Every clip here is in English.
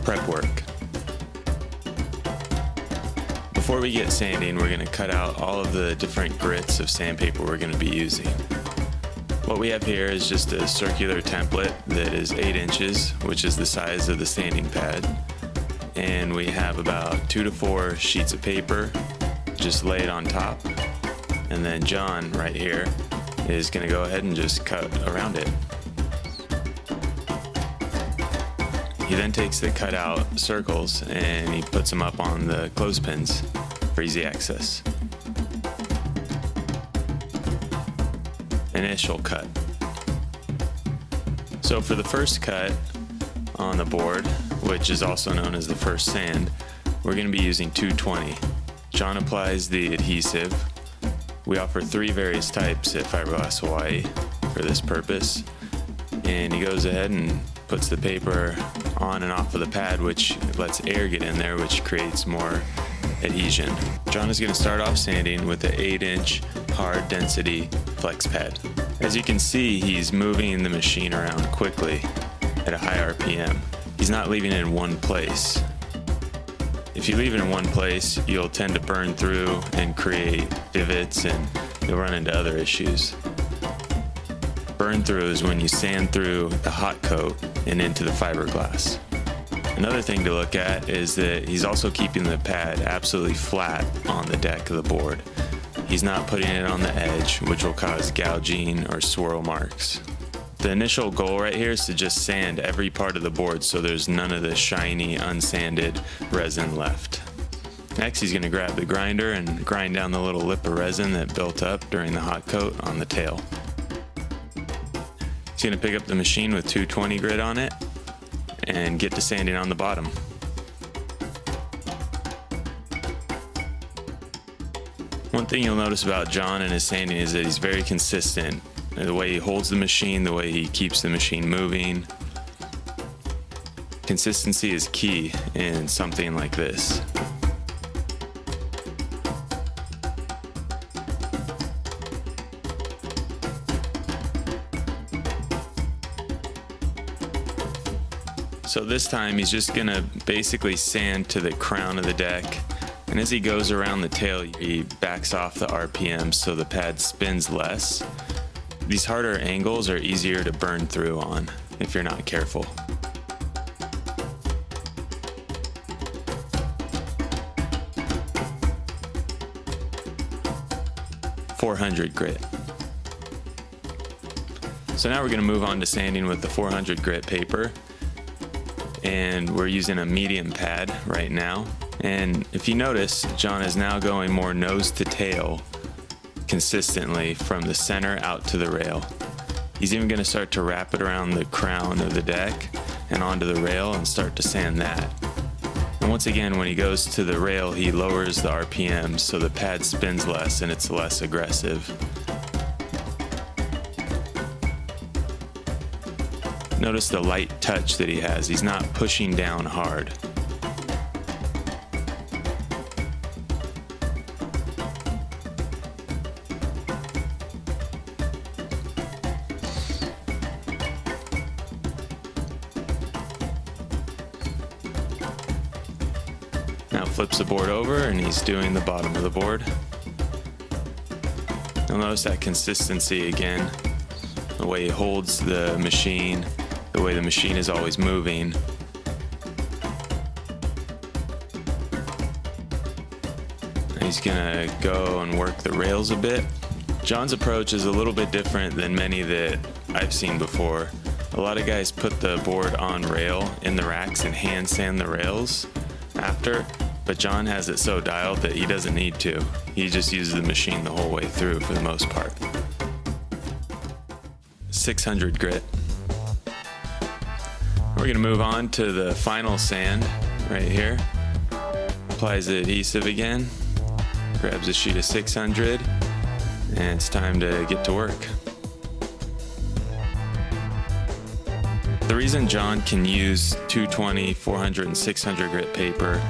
Prep work. Before we get sanding, we're going to cut out all of the different grits of sandpaper we're going to be using. What we have here is just a circular template that is 8 inches, which is the size of the sanding pad. And we have about 2 to 4 sheets of paper just laid on top. And then John right here is going to go ahead and just cut around it. He then takes the cut out circles and he puts them up on the clothespins for easy access. Initial cut. So for the first cut on the board, which is also known as the first sand, we're going to be using 220. John applies the adhesive. We offer 3 various types at Fiberglass Hawaii for this purpose. And he goes ahead and puts the paper on and off of the pad, which lets air get in there, which creates more adhesion. John is going to start off sanding with the 8-inch hard density flex pad. As you can see, he's moving the machine around quickly at a high RPM. He's not leaving it in one place. If you leave it in one place, you'll tend to burn through and create divots, and you'll run into other issues. Burn through is when you sand through the hot coat and into the fiberglass. Another thing to look at is that he's also keeping the pad absolutely flat on the deck of the board. He's not putting it on the edge, which will cause gouging or swirl marks. The initial goal right here is to just sand every part of the board so there's none of the shiny, unsanded resin left. Next, he's going to grab the grinder and grind down the little lip of resin that built up during the hot coat on the tail. He's going to pick up the machine with 220 grit on it and get to sanding on the bottom. One thing you'll notice about John and his sanding is that he's very consistent. The way he holds the machine, the way he keeps the machine moving. Consistency is key in something like this. So this time he's just gonna basically sand to the crown of the deck, and as he goes around the tail, he backs off the RPM so the pad spins less. These harder angles are easier to burn through on if you're not careful. .400 grit. So now we're going to move on to sanding with the 400 grit paper, and we're using a medium pad right now. And if you notice, John is now going more nose to tail consistently from the center out to the rail. He's even going to start to wrap it around the crown of the deck and onto the rail and start to sand that. And once again, when he goes to the rail, he lowers the RPM so the pad spins less and it's less aggressive. Notice the light touch that he has. He's not pushing down hard. Now flips the board over and he's doing the bottom of the board. You'll notice that consistency again, the way he holds the machine, the way the machine is always moving. He's gonna go and work the rails a bit. John's approach is a little bit different than many that I've seen before. A lot of guys put the board on rail in the racks and hand sand the rails after, but John has it so dialed that he doesn't need to. He just uses the machine the whole way through for the most part. 600 grit. We're going to move on to the final sand right here. Applies the adhesive again, grabs a sheet of 600, and it's time to get to work. The reason John can use 220, 400, and 600 grit paper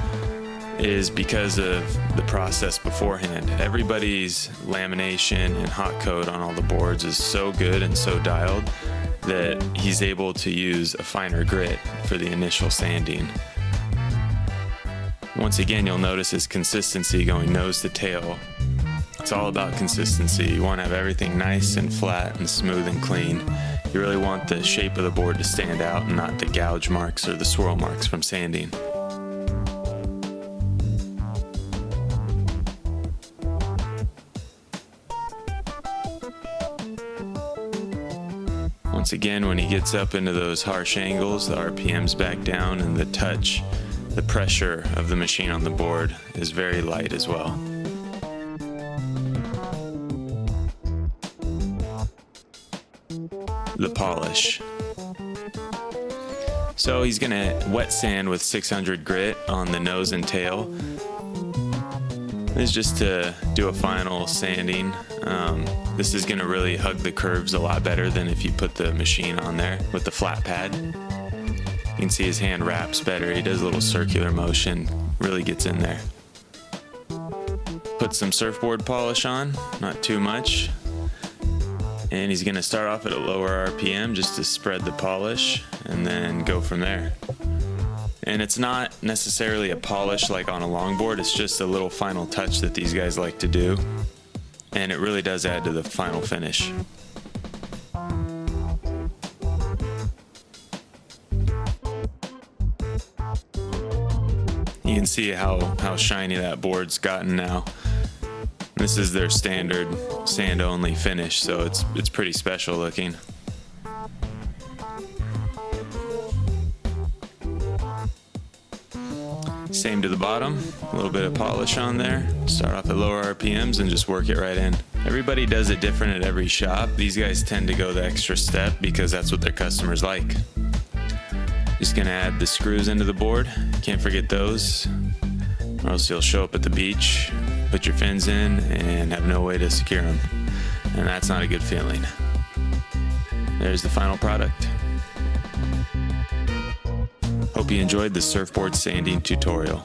is because of the process beforehand. Everybody's lamination and hot coat on all the boards is so good and so dialed that he's able to use a finer grit for the initial sanding. Once again, you'll notice his consistency going nose to tail. It's all about consistency. You want to have everything nice and flat and smooth and clean. You really want the shape of the board to stand out and not the gouge marks or the swirl marks from sanding. Once again, when he gets up into those harsh angles, the RPM's back down, and the touch, the pressure of the machine on the board is very light as well. The polish. So he's gonna wet sand with 600 grit on the nose and tail. This is just to do a final sanding. This is gonna really hug the curves a lot better than if you put the machine on there with the flat pad. You can see his hand wraps better. He does a little circular motion, really gets in there. Put some surfboard polish on, not too much. And he's gonna start off at a lower RPM just to spread the polish and then go from there. And it's not necessarily a polish like on a longboard, it's just a little final touch that these guys like to do. And it really does add to the final finish. You can see how shiny that board's gotten now. This is their standard sand only finish, so it's pretty special looking. Same to the bottom, a little bit of polish on there. Start off at lower RPMs and just work it right in. Everybody does it different at every shop. These guys tend to go the extra step because that's what their customers like. Just gonna add the screws into the board. Can't forget those, or else you'll show up at the beach, put your fins in, and have no way to secure them. And that's not a good feeling. There's the final product. Hope you enjoyed the surfboard sanding tutorial.